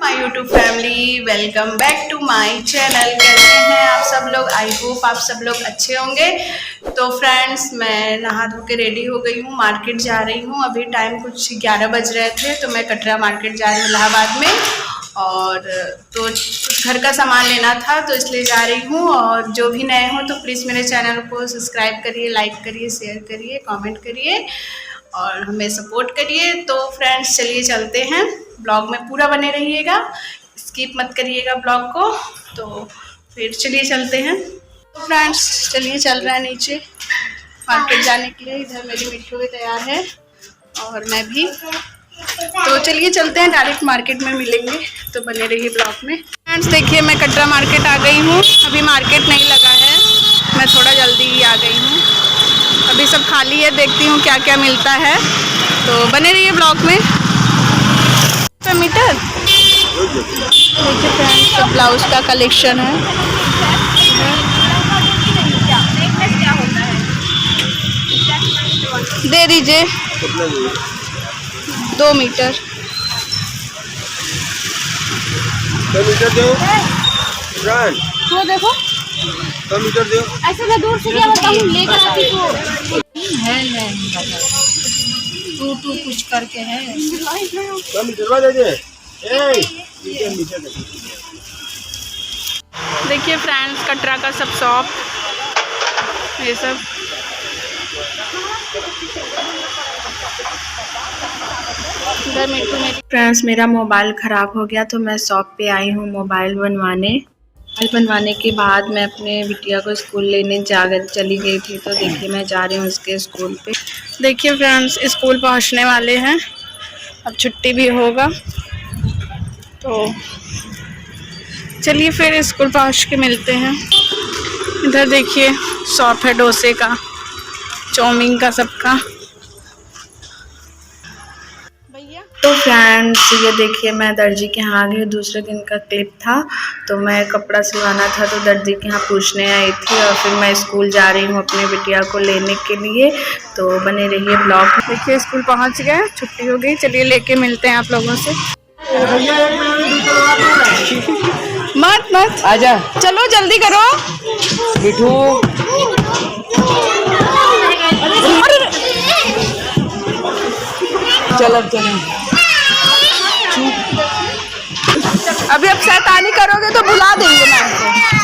My YouTube family, welcome back to my channel. कैसे हैं आप सब लोग? आई होप आप सब लोग अच्छे होंगे। तो फ्रेंड्स, मैं नहा धो के रेडी हो गई हूँ, मार्केट जा रही हूँ। अभी टाइम कुछ 11 बज रहे थे, तो मैं कटरा मार्केट जा रही हूँ इलाहाबाद में। और तो घर का सामान लेना था, तो इसलिए जा रही हूँ। और जो भी नए हो तो प्लीज़ मेरे चैनल को सब्सक्राइब करिए, लाइक करिए, शेयर करिए, कमेंट करिए और हमें सपोर्ट करिए। तो फ्रेंड्स चलिए चलते हैं, ब्लॉग में पूरा बने रहिएगा, स्किप मत करिएगा ब्लॉग को। तो फिर चलिए चलते हैं। तो फ्रेंड्स चलिए, चल रहा है नीचे मार्केट जाने के लिए। इधर मेरी मिट्टू भी तैयार है और मैं भी। तो चलिए चलते हैं, डायरेक्ट मार्केट में मिलेंगे। तो बने रहिए ब्लॉग में। फ्रेंड्स देखिए, मैं कटरा मार्केट आ गई हूँ। अभी मार्केट नहीं लगा है, मैं थोड़ा जल्दी ही आ गई हूँ। अभी सब खाली है, देखती हूँ क्या क्या मिलता है। तो बने रहिए ब्लॉग में। मीटर देखिए फ्रेंड्स, सब ब्लाउज का कलेक्शन है। दे दीजिए 2 मीटर। 2 मीटर दो। तो देखो 2 मीटर दो। ऐसे मैं दूर से क्या बताऊँ, लेकर आती तो है टू कुछ करके है। 2 मीटर दे दे। मीटर दे। देखिए फ्रेंड्स, कटरा का सब शॉप, ये सब इधर मिट्टू में। फ्रेंड्स मेरा मोबाइल ख़राब हो गया, तो मैं शॉप पे आई हूँ मोबाइल बनवाने के बाद मैं अपने बिटिया को स्कूल लेने चली गई थी। तो देखिए मैं जा रही हूँ उसके स्कूल पे। देखिए फ्रेंड्स, स्कूल पहुँचने वाले हैं, अब छुट्टी भी होगा। तो चलिए फिर स्कूल पहुँच के मिलते हैं। इधर देखिए शॉप है डोसे का, चाउमीन का, सबका। तो फ्रेंड्स ये देखिए, मैं दर्जी के यहाँ आ गई हूँ। दूसरे दिन का क्लिप था, तो मैं कपड़ा सिलवाना था, तो दर्जी के यहाँ पूछने आई थी। और फिर मैं स्कूल जा रही हूँ अपने बिटिया को लेने के लिए। तो बने रहिए ब्लॉग। देखिए स्कूल पहुँच गए, छुट्टी हो गई। चलिए लेके मिलते हैं आप लोगों से। मत आजा चलो जल्दी करो मिठू। चलो अभी अब शैतानी करोगे तो बुला देंगे मैम को।